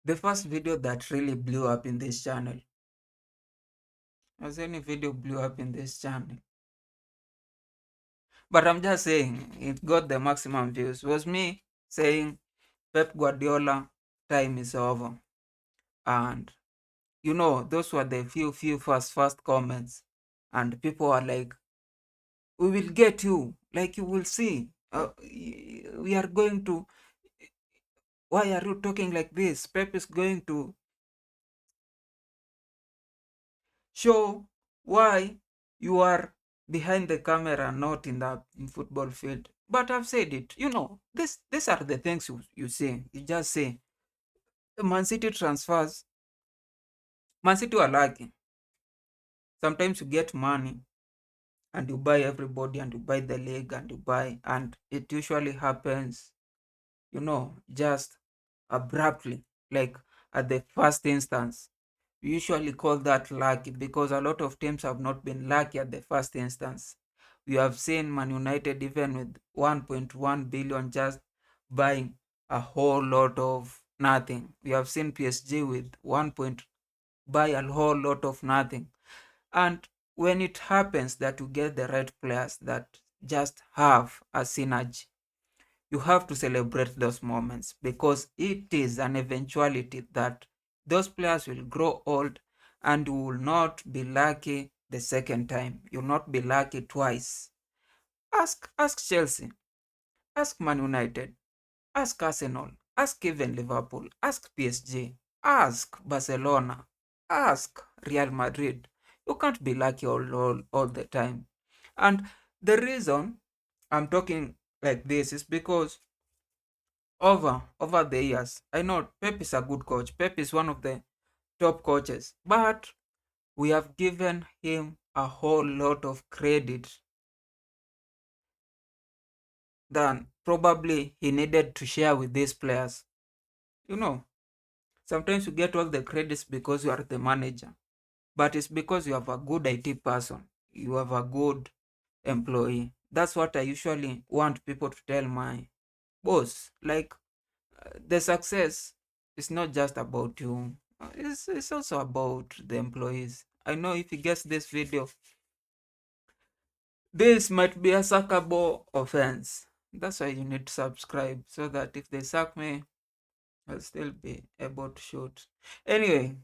The first video that really blew up in this channel, as any video blew up in this channel, but I'm just saying it got the maximum views, was me saying Pep Guardiola time is over. And those were the few first comments. And people were like, we will get you, like you will see. We are going to, why are you talking like this? Pep is going to show why you are behind the camera, not in the football field. But I've said it, these are the things you say. You just say, Man City transfers, Man City are lucky. Sometimes you get money and you buy everybody and you buy the league and you buy, and it usually happens, just abruptly, like at the first instance. We usually call that lucky because a lot of teams have not been lucky at the first instance. We have seen Man United even with 1.1 billion just buying a whole lot of nothing. We have seen PSG with 1 point buy a whole lot of nothing. And when it happens that you get the right players that just have a synergy, you have to celebrate those moments because it is an eventuality that those players will grow old and you will not be lucky the second time. You'll not be lucky twice. Ask Chelsea, ask Man United, ask Arsenal, ask even Liverpool, ask PSG, ask Barcelona, ask Real Madrid. You can't be lucky all the time. And the reason I'm talking like this is because over the years, I know Pep is a good coach. Pep is one of the top coaches, but we have given him a whole lot of credit than probably he needed to share with these players. You know, sometimes you get all the credits because you are the manager, but it's because you have a good IT person, you have a good employee. That's what I usually want people to tell my boss. Like, the success is not just about you. It's also about the employees. I know if you guess this video, this might be a sackable offense. That's why you need to subscribe so that if they sack me, I'll still be able to shoot. Anyway,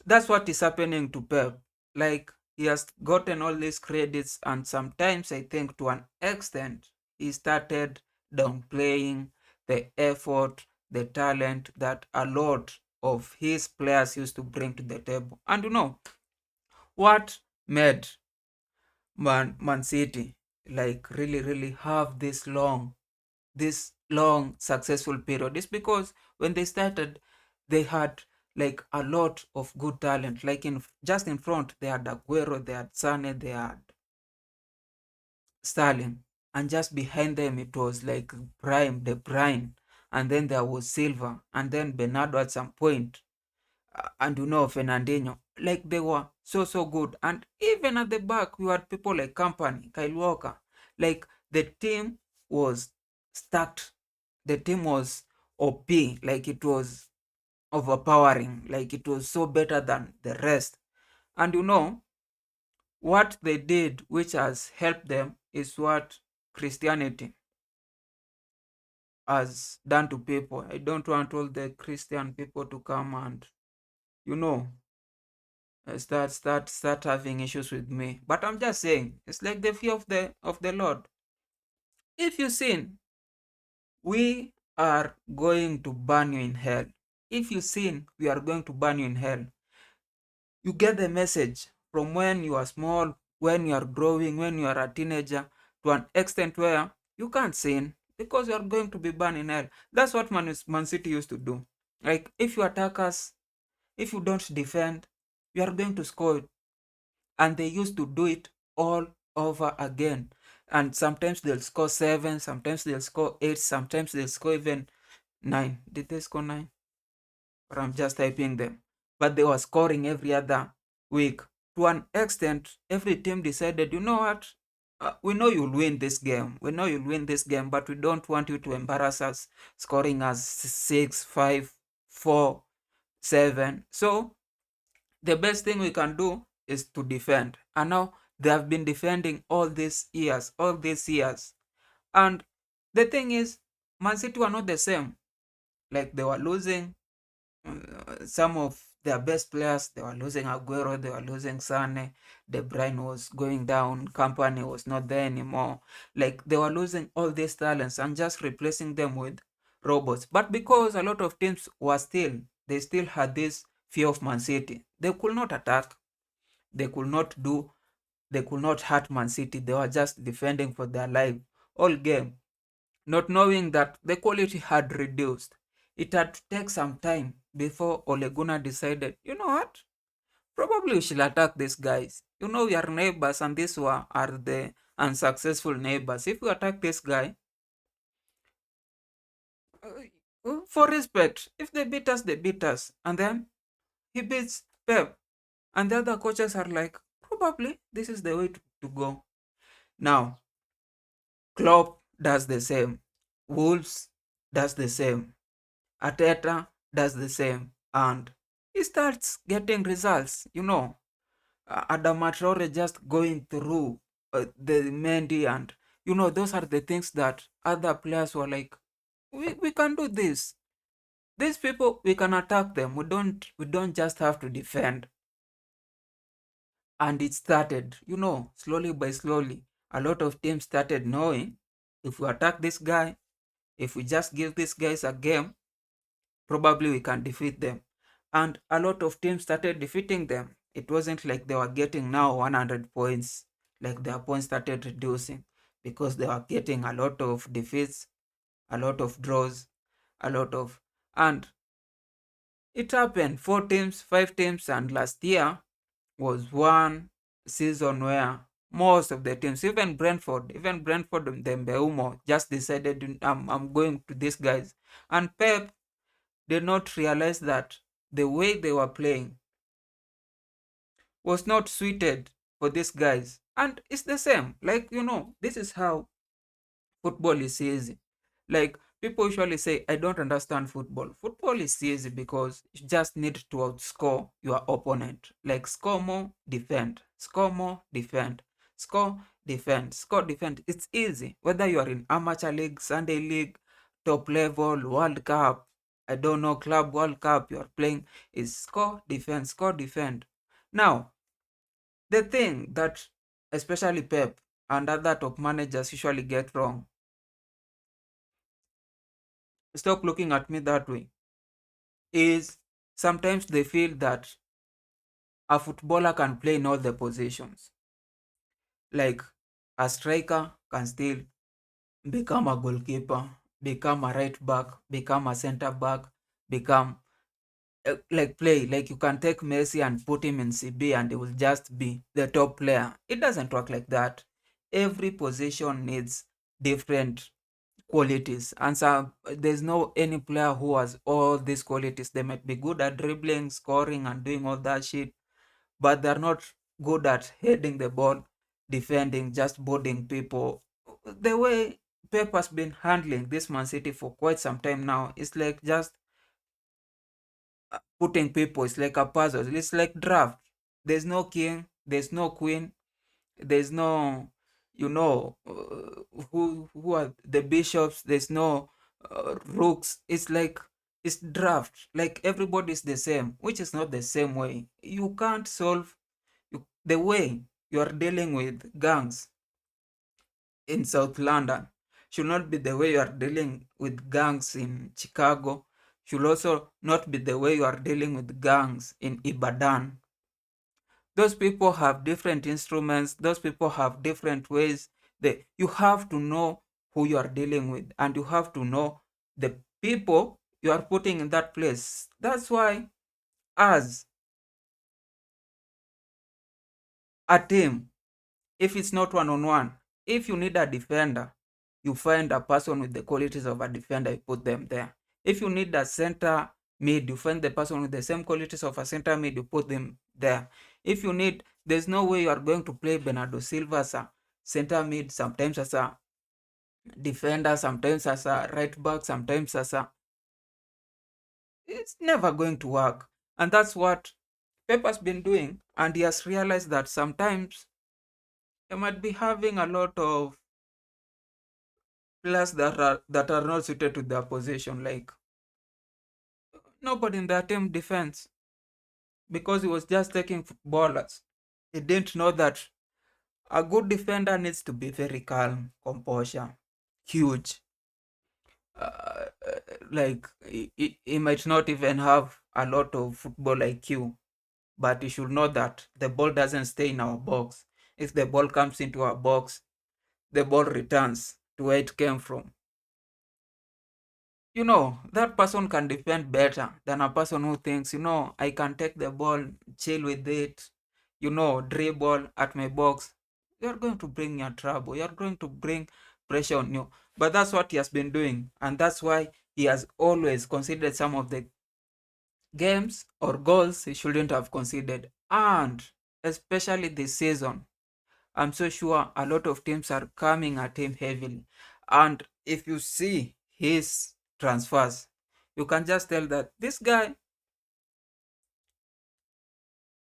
that's what is happening to Pep. Like, he has gotten all these credits, and sometimes I think to an extent he started downplaying the effort, the talent that a lot of his players used to bring to the table. And what made Man City like really have this long successful period is because when they started, they had like a lot of good talent. Like in front, they had Aguero, they had Sane, they had Sterling, and just behind them it was like Prime, De Bruyne, and then there was Silva, and then Bernardo at some point, and Fernandinho. Like they were so good, and even at the back we had people like Company, Kyle Walker. Like the team was stacked. The team was OP. Like it was overpowering. Like it was so better than the rest. And what they did, which has helped them, is what Christianity has done to people. I don't want all the Christian people to come and you know start having issues with me. But I'm just saying, it's like the fear of the Lord. If you sin, we are going to burn you in hell. If you sin, we are going to burn you in hell. You get the message from when you are small, when you are growing, when you are a teenager, to an extent where you can't sin because you are going to be burned in hell. That's what Man City used to do. Like, if you attack us, if you don't defend, you are going to score. And they used to do it all over again. And sometimes they'll score 7, sometimes they'll score 8, sometimes they'll score even 9. Did they score 9? Or I'm just typing them. But they were scoring every other week. To an extent, every team decided, you know what? we know you'll win this game. We know you'll win this game, but we don't want you to embarrass us, scoring us 6, 5, 4, 7. So the best thing we can do is to defend. And now they have been defending all these years. And the thing is, Man City were not the same. Like they were losing some of their best players. They were losing Aguero, they were losing Sane, De Bruyne was going down, Company was not there anymore. Like they were losing all these talents and just replacing them with robots. But because a lot of teams were they still had this fear of Man City. They could not attack, they could not do, they could not hurt Man City. They were just defending for their life all game, not knowing that the quality had reduced. It had to take some time before Ole Gunnar decided, you know what? Probably we should attack these guys. You know, we are neighbors, and these are the unsuccessful neighbors. If we attack this guy, for respect, if they beat us, they beat us. And then he beats Pep. And the other coaches are like, probably this is the way to go. Now, Klopp does the same. Wolves does the same. Ateta does the same, and he starts getting results. You know, Adama Traore just going through the Mendy, and you know those are the things that other players were like, we can do this. These people, we can attack them. We don't just have to defend. And it started, you know, slowly by slowly. A lot of teams started knowing, if we attack this guy, if we just give these guys a game, probably we can defeat them. And a lot of teams started defeating them. It wasn't like they were getting now 100 points, like their points started reducing because they were getting a lot of defeats, a lot of draws, a lot of. And it happened 4 teams, 5 teams, and last year was one season where most of the teams, even Brentford and Mbeumo just decided, I'm going to these guys. And Pep did not realize that the way they were playing was not suited for these guys. And it's the same. Like, you know, this is how football is easy. Like, people usually say, I don't understand football. Football is easy because you just need to outscore your opponent. Like, score more, defend. Score more, defend. Score, defend. Score, defend. It's easy. Whether you are in amateur league, Sunday league, top level, World Cup, I don't know, Club World Cup you are playing, is score, defend, score, defend. Now, the thing that especially Pep and other top managers usually get wrong, stop looking at me that way, is sometimes they feel that a footballer can play in all the positions. Like a striker can still become a goalkeeper, become a right back, become a center back, become like play. Like you can take Messi and put him in CB and he will just be the top player. It doesn't work like that. Every position needs different qualities, and so there's no any player who has all these qualities. They might be good at dribbling, scoring, and doing all that shit, but they're not good at heading the ball, defending, just boarding people. The way Pep has been handling this Man City for quite some time now, it's like just putting people. It's like a puzzle. It's like draft. There's no king, there's no queen, there's no, you know, who are the bishops, there's no rooks. It's like it's draft, like everybody's the same, which is not the same way. You can't solve the way you are dealing with gangs in South London should not be the way you are dealing with gangs in Chicago, should also not be the way you are dealing with gangs in Ibadan. Those people have different instruments, those people have different ways. You have to know who you are dealing with, and you have to know the people you are putting in that place. That's why, as a team, if it's not one-on-one, if you need a defender, you find a person with the qualities of a defender, you put them there. If you need a center mid, you find the person with the same qualities of a center mid, you put them there. If you need, there's no way you are going to play Bernardo Silva center mid, sometimes as a defender, sometimes as a right back, sometimes as a... It's never going to work. And that's what Pep has been doing. And he has realized that sometimes he might be having a lot of players that are not suited to their position. Like nobody in their team defense, because he was just taking footballers. He didn't know that a good defender needs to be very calm, composure, huge. Uh, like he might not even have a lot of football IQ, but you should know that the ball doesn't stay in our box. If the ball comes into our box, the ball returns to where it came from. That person can defend better than a person who thinks, I can take the ball, chill with it, dribble at my box. You're going to bring your trouble. You're going to bring pressure on you. But that's what he has been doing. And that's why he has always considered some of the games or goals he shouldn't have considered. And especially this season, I'm so sure a lot of teams are coming at him heavily. And if you see his transfers, you can just tell that this guy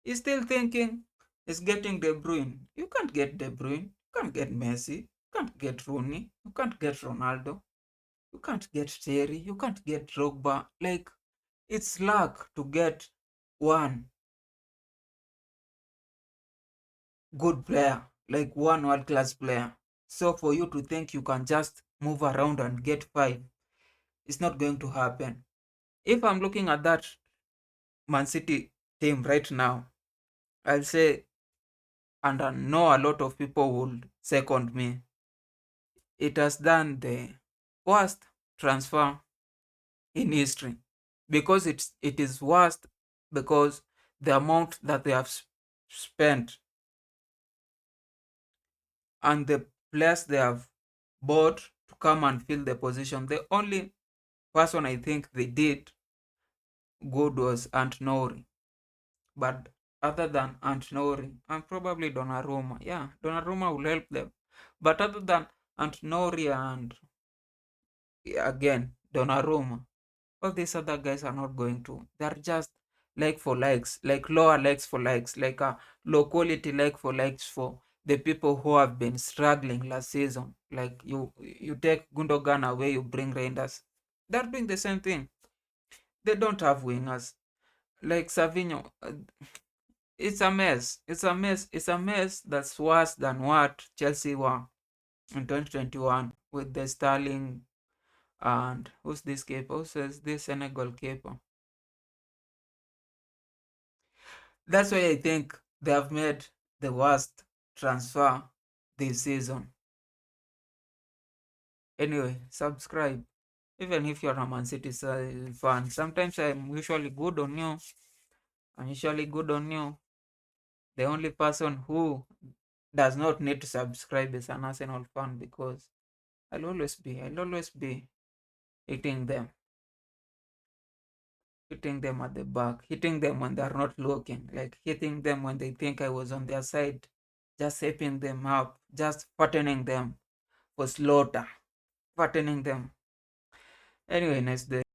is still thinking he's getting De Bruyne. You can't get De Bruyne. You can't get Messi. You can't get Rooney. You can't get Ronaldo. You can't get Terry. You can't get Drogba. Like, it's luck to get one good player, like one world class player. So for you to think you can just move around and get five, it's not going to happen. If I'm looking at that Man City team right now, I'll say, and I know a lot of people would second me, it has done the worst transfer in history. Because it is worst because the amount that they have spent and the players they have bought to come and fill the position. The only person I think they did good was Ant Nouri. But other than Ant Nouri and probably Donnarumma, yeah, Donnarumma will help them. But other than Ant Nouri and, yeah, again Donnarumma, all these other guys are not going to. They're just like for likes, like lower likes for likes, like a low quality like for likes for the people who have been struggling last season. Like you take Gundogan away, you bring Reinders. They're doing the same thing. They don't have wingers. Like Savinho, it's a mess. It's a mess. It's a mess that's worse than what Chelsea were in 2021 with the Sterling and who's this keeper? Who says this Senegal keeper? That's why I think they have made the worst transfer this season. Anyway, subscribe. Even if you're a Man City fan, sometimes I'm usually good on you. I'm usually good on you. The only person who does not need to subscribe is an Arsenal fan because I'll always be hitting them, hitting them at the back, hitting them when they're not looking, like hitting them when they think I was on their side, just hyping them up, just fattening them for slaughter, fattening them. Anyway, next day.